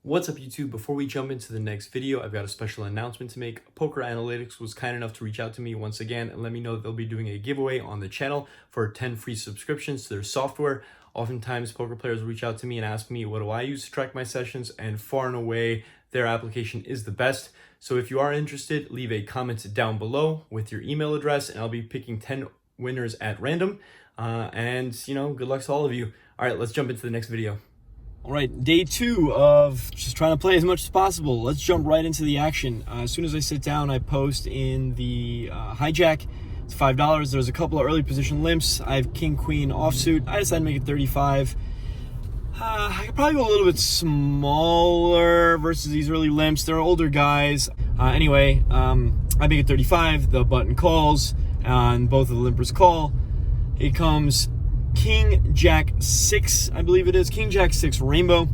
What's up YouTube? Before we jump into the next video, I've got a special announcement to make. Poker Analytics was kind enough to reach out to me once again and let me know that they'll be doing a giveaway on the channel for 10 free subscriptions to their software. Oftentimes poker players reach out to me and ask me what do I use to track my sessions, and far and away their application is the best. So if you are interested, leave a comment down below with your email address and I'll be picking 10 winners at random. And good luck to all of you. All right, let's jump into the next video. All right, day two of just trying to play as much as possible. Let's jump right into the action. As soon as I sit down, I post in the hijack. It's $5. There's a couple of early position limps. I have king, queen offsuit. I decided to make it 35. I could probably go a little bit smaller versus these early limps. They're older guys. Anyway, I make it 35. The button calls, and both of the limpers call. It comes King Jack 6, I believe it is. King Jack 6 rainbow.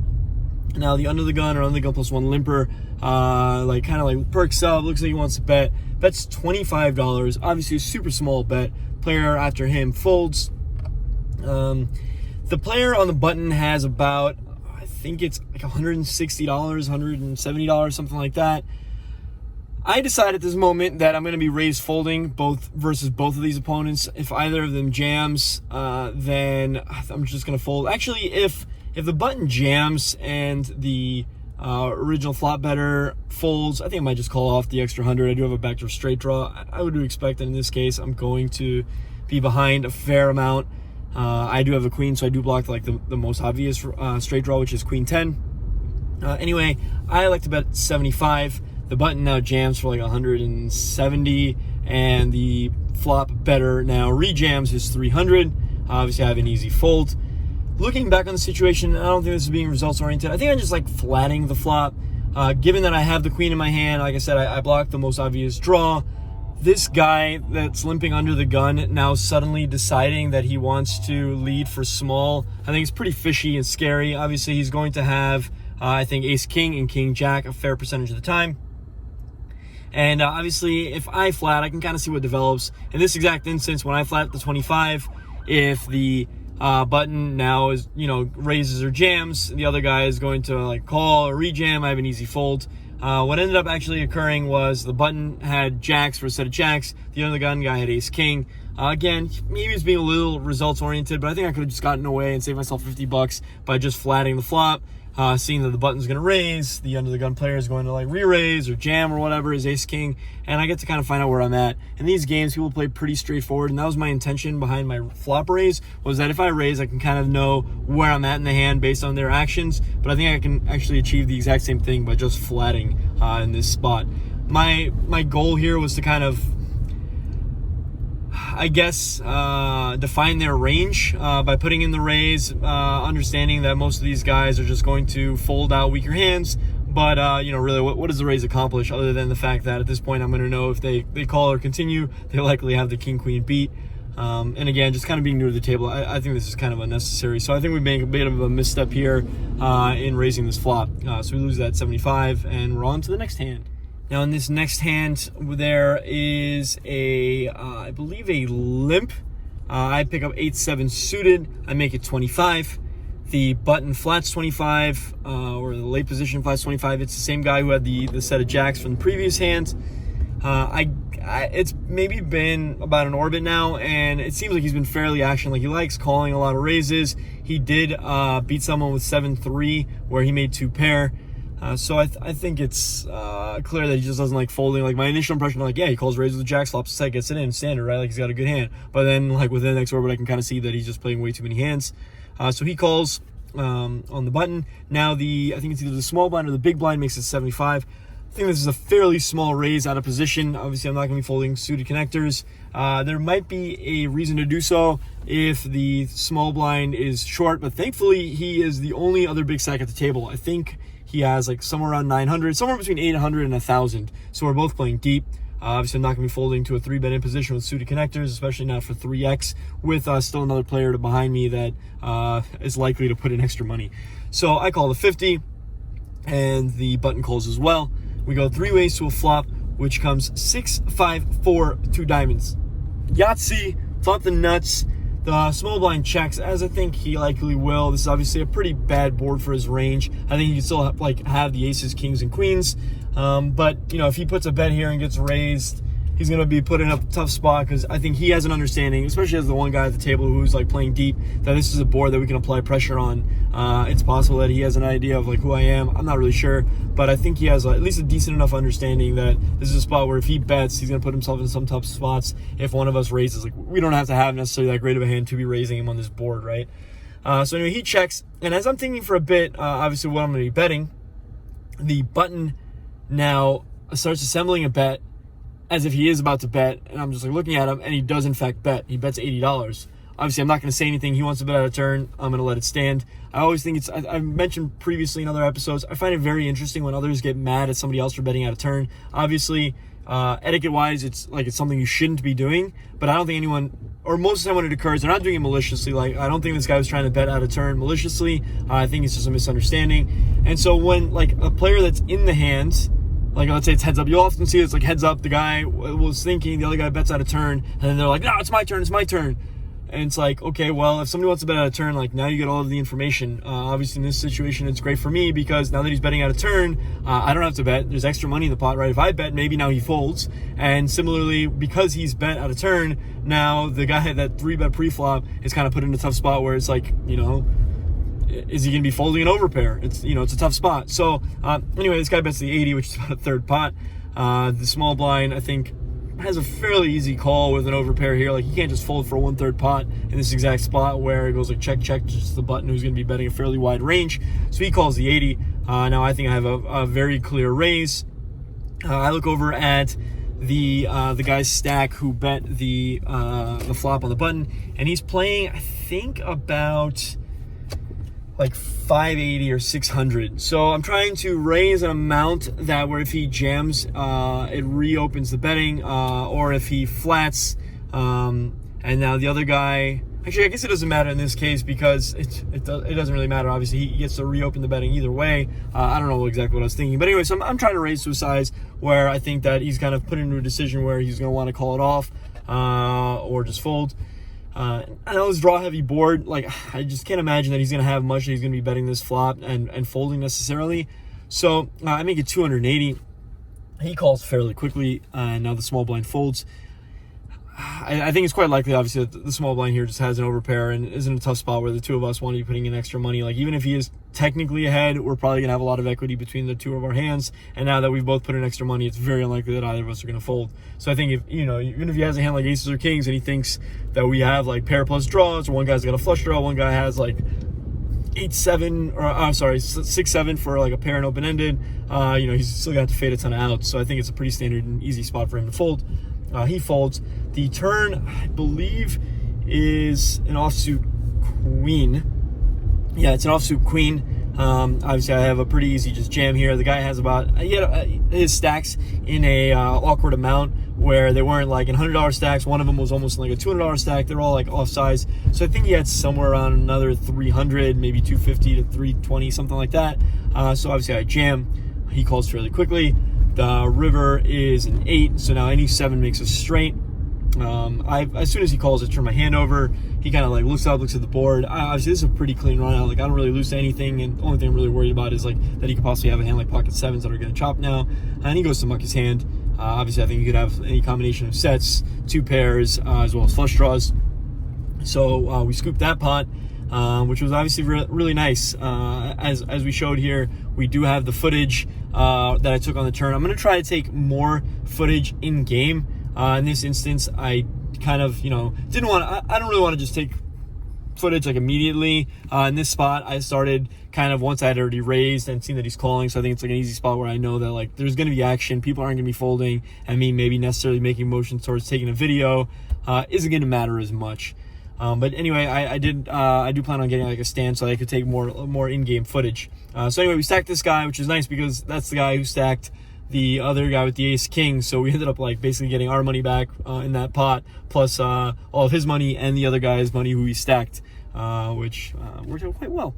Now the under the gun or under the gun plus one limper, kind of perks up. Looks like he wants to bet. Bet's $25. Obviously a super small bet. Player after him folds. The player on the button has about, I think it's like $160, $170, something like that. I decide at this moment that I'm going to be raised folding versus both of these opponents. If either of them jams, then I'm just going to fold. Actually, if the button jams and the original flop better folds, I think I might just call off the extra 100. I do have a backdoor straight draw. I would expect that in this case I'm going to be behind a fair amount. I do have a queen, so I do block the most obvious straight draw, which is queen 10. Anyway, I like to bet 75. The button now jams for like 170, and the flop better now rejams his 300. Obviously, I have an easy fold. Looking back on the situation, I don't think this is being results oriented. I think I'm just flatting the flop. Given that I have the queen in my hand, like I said, I blocked the most obvious draw. This guy that's limping under the gun now suddenly deciding that he wants to lead for small, I think it's pretty fishy and scary. Obviously, he's going to have, I think, ace-king and king-jack a fair percentage of the time. And obviously, if I flat, I can kind of see what develops. In this exact instance, when I flat the 25, if the button now is, raises or jams, the other guy is going to call or rejam. I have an easy fold. What ended up actually occurring was the button had jacks for a set of jacks. The under the gun guy had ace king. Again, maybe it's being a little results oriented, but I think I could have just gotten away and saved myself $50 by just flatting the flop. Seeing that the button's going to raise, the under the gun player is going to re-raise or jam or whatever is ace king, and I get to kind of find out where I'm at. In these games, people play pretty straightforward, and that was my intention behind my flop raise, was that if I raise, I can kind of know where I'm at in the hand based on their actions, but I think I can actually achieve the exact same thing by just flatting in this spot. My goal here was to kind of, I guess, define their range by putting in the raise, understanding that most of these guys are just going to fold out weaker hands. But, really, what does the raise accomplish other than the fact that at this point I'm going to know if they call or continue, they likely have the king-queen beat. And again, just kind of being new to the table, I think this is kind of unnecessary. So I think we make a bit of a misstep here in raising this flop. So we lose that 75, and we're on to the next hand. Now in this next hand, there is I believe a limp. I pick up 8-7 suited. I make it 25. The button flats 25, or the late position flats 25. It's the same guy who had the set of jacks from the previous hand. It's maybe been about an orbit now, and it seems like he's been fairly action. He likes calling a lot of raises. He did beat someone with 7-3, where he made 2 pair. So I think it's clear that he just doesn't like folding. My initial impression, yeah, he calls raises with jacks, flops a set, gets it in, standard, right? He's got a good hand. But then, within the next orbit, I can kind of see that he's just playing way too many hands. So he calls on the button. Now I think it's either the small blind or the big blind makes it 75. I think this is a fairly small raise out of position. Obviously, I'm not going to be folding suited connectors. There might be a reason to do so if the small blind is short, but thankfully, he is the only other big stack at the table. I think he has somewhere around 900, somewhere between 800 and 1,000. So we're both playing deep. Obviously, I'm not going to be folding to a 3-bet in position with suited connectors, especially not for 3x, with still another player behind me that is likely to put in extra money. So I call the 50, and the button calls as well. We go 3 ways to a flop, which comes 6, 5, 4, 2 diamonds. Yahtzee, flop the nuts. The small blind checks, as I think he likely will. This is obviously a pretty bad board for his range. I think he can still have the aces, kings, and queens. But, if he puts a bet here and gets raised, he's going to be put in a tough spot because I think he has an understanding, especially as the one guy at the table who's playing deep, that this is a board that we can apply pressure on. It's possible that he has an idea of who I am. I'm not really sure, but I think he has at least a decent enough understanding that this is a spot where if he bets, he's going to put himself in some tough spots. If one of us raises, we don't have to have necessarily that great of a hand to be raising him on this board, right? So anyway, he checks, and as I'm thinking for a bit, obviously what I'm going to be betting, the button now starts assembling a bet as if he is about to bet, and I'm just looking at him, and he does in fact bet. He bets $80. Obviously, I'm not going to say anything. He wants to bet out of turn. I'm going to let it stand. I always think I've mentioned previously in other episodes, I find it very interesting when others get mad at somebody else for betting out of turn. Obviously, etiquette-wise, it's something you shouldn't be doing, but I don't think anyone, or most of the time when it occurs, they're not doing it maliciously. I don't think this guy was trying to bet out of turn maliciously. I think it's just a misunderstanding. And so when, a player that's in the hands, let's say it's heads up. You'll often see it's heads up. The guy was thinking, the other guy bets out of turn, and then they're no, it's my turn. And it's okay, well, if somebody wants to bet out of turn, now you get all of the information. Obviously, in this situation, it's great for me because now that he's betting out of turn, I don't have to bet. There's extra money in the pot, right? If I bet, maybe now he folds. And similarly, because he's bet out of turn, now the guy that 3-bet pre-flop is kind of put in a tough spot where it's is he going to be folding an overpair? It's a tough spot. So anyway, this guy bets the 80, which is about a third pot. The small blind, I think, has a fairly easy call with an overpair here. He can't just fold for a 1/3 pot in this exact spot where it goes check, just the button who's going to be betting a fairly wide range. So he calls the 80. Now I think I have a very clear raise. I look over at the guy's stack who bet the flop on the button, and he's playing, I think, about 580 or 600. So I'm trying to raise an amount that where if he jams, it reopens the betting, or if he flats, and now the other guy, actually I guess it doesn't matter in this case because it doesn't really matter. Obviously he gets to reopen the betting either way. I don't know exactly what I was thinking, but anyway, so I'm trying to raise to a size where I think that he's kind of put into a decision where he's going to want to call it off, or just fold. I know this draw heavy board, I just can't imagine that he's going to have much that he's going to be betting this flop and folding necessarily. So I make it 280. He calls fairly quickly, and now the small blind folds. I think it's quite likely, obviously, that the small blind here just has an overpair and is in a tough spot where the two of us want to be putting in extra money. Even if he is technically ahead, we're probably going to have a lot of equity between the two of our hands. And now that we've both put in extra money, it's very unlikely that either of us are going to fold. So I think if, even if he has a hand like aces or kings and he thinks that we have pair plus draws, or one guy's got a flush draw, one guy has 8-7, or I'm sorry, 6-7 for a pair and open-ended, he's still got to fade a ton of outs. So I think it's a pretty standard and easy spot for him to fold. He folds. The turn, I believe, is an offsuit queen. Yeah, it's an offsuit queen. Obviously, I have a pretty easy just jam here. The guy has his stacks in a awkward amount where they weren't in $100 stacks. One of them was almost a $200 stack. They're all off size. So I think he had somewhere around another 300, maybe 250 to 320, something like that. So obviously I jam. He calls fairly quickly. The river is an 8, so now any 7 makes a straight. As soon as he calls, I turn my hand over. He kind of looks up, looks at the board. Obviously, this is a pretty clean run out. I don't really lose anything, and the only thing I'm really worried about is that he could possibly have a hand pocket 7s that are going to chop now. And he goes to muck his hand. Obviously, I think you could have any combination of sets, 2 pairs, as well as flush draws. So we scooped that pot, which was obviously really nice. As we showed here, we do have the footage that I took on the turn. I'm going to try to take more footage in game. In this instance, I kind of, I don't really want to just take footage immediately. In this spot, I started kind of once I had already raised and seen that he's calling. So I think it's an easy spot where I know that there's going to be action. People aren't going to be folding, and me maybe necessarily making motions towards taking a video isn't going to matter as much. But anyway, I do plan on getting a stand so I could take more in-game footage. So anyway, we stacked this guy, which is nice because that's the guy who stacked the other guy with the ace king. So we ended up basically getting our money back in that pot, plus all of his money and the other guy's money who he stacked, which worked out quite well.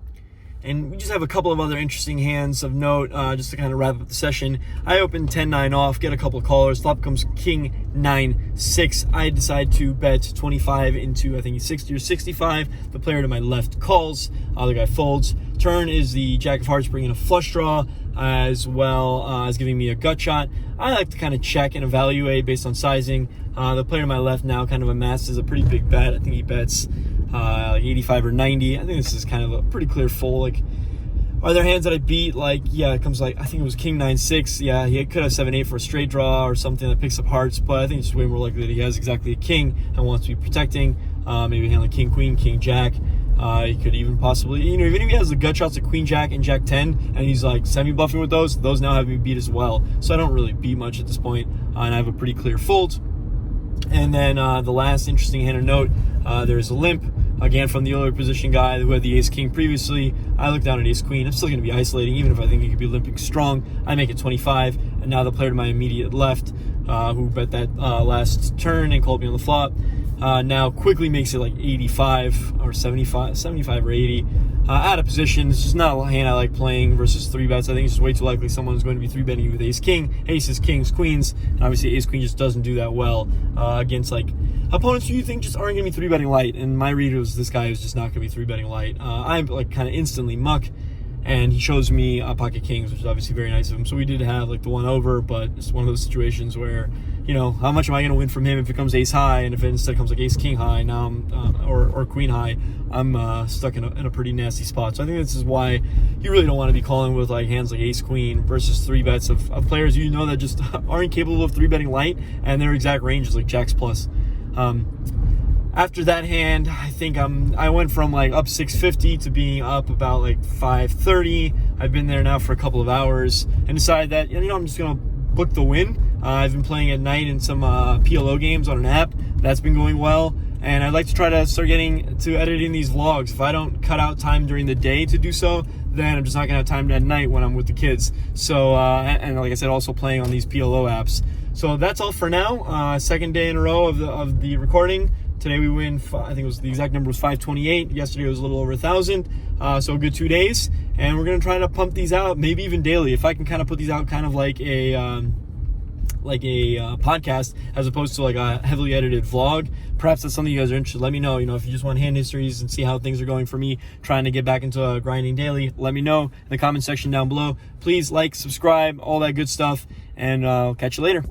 And we just have a couple of other interesting hands of note, just to kind of wrap up the session. I open 10-9 off, get a couple of callers. Flop comes king 9-6. I decide to bet 25 into, I think he's 60 or 65. The player to my left calls. The guy folds. Turn is the Jack of Hearts bringing a flush draw, as well as giving me a gut shot. I like to kind of check and evaluate based on sizing. The player to my left now kind of amasses a pretty big bet. I think he bets like 85 or 90. I think this is kind of a pretty clear full. Like, are there hands that I beat? Like, yeah, it comes like, I think it was king 9-6. Yeah, he could have 7-8 for a straight draw or something that picks up hearts, but I think it's way more likely that he has exactly a king and wants to be protecting. Maybe a hand like king queen, king jack. He could even possibly, even if he has the gut shots of queen jack and jack 10 and he's like semi-bluffing with those now have me beat as well. So I don't really beat much at this point, and I have a pretty clear fold. And then the last interesting hand of note, there's a limp, again from the earlier position guy who had the ace-king previously. I look down at ace-queen. I'm still going to be isolating, even if I think he could be limping strong. I make it 25, and now the player to my immediate left, who bet that last turn and called me on the flop, now quickly makes it like 85 or 75 or 80. Out of position. It's just not a hand I like playing versus 3-bets. I think it's just way too likely someone is going to be 3-betting you with ace-king, aces, kings, queens, and obviously ace-queen just doesn't do that well against like opponents who you think just aren't going to be 3-betting light. And my read was this guy is just not going to be 3-betting light. I'm like kind of instantly muck, and he shows me pocket kings, which is obviously very nice of him. So we did have like the one over, but it's one of those situations where, how much am I going to win from him if it comes ace high, and if it instead comes like ace king high, now I'm or queen high, I'm stuck in a pretty nasty spot. So I think this is why you really don't want to be calling with like hands like ace queen versus 3-bets of players that just aren't capable of 3-betting light, and their exact range is like jacks plus. After that hand, I think I went from like up 650 to being up about like 530. I've been there now for a couple of hours and decided that, I'm just going to book the win. I've been playing at night in some PLO games on an app. That's been going well. And I'd like to try to start getting to editing these vlogs. If I don't cut out time during the day to do so, then I'm just not going to have time at night when I'm with the kids. So, and like I said, also playing on these PLO apps. So that's all for now. Second day in a row of the recording. Today we win, I think the exact number was 528. Yesterday was a little over 1,000. So a good 2 days. And we're going to try to pump these out, maybe even daily. If I can kind of put these out kind of like a podcast as opposed to like a heavily edited vlog. Perhaps that's something you guys are interested in. Let me know. If you just want hand histories and see how things are going for me trying to get back into grinding daily, let me know in the comment section down below. Please like, subscribe, all that good stuff, and I'll catch you later.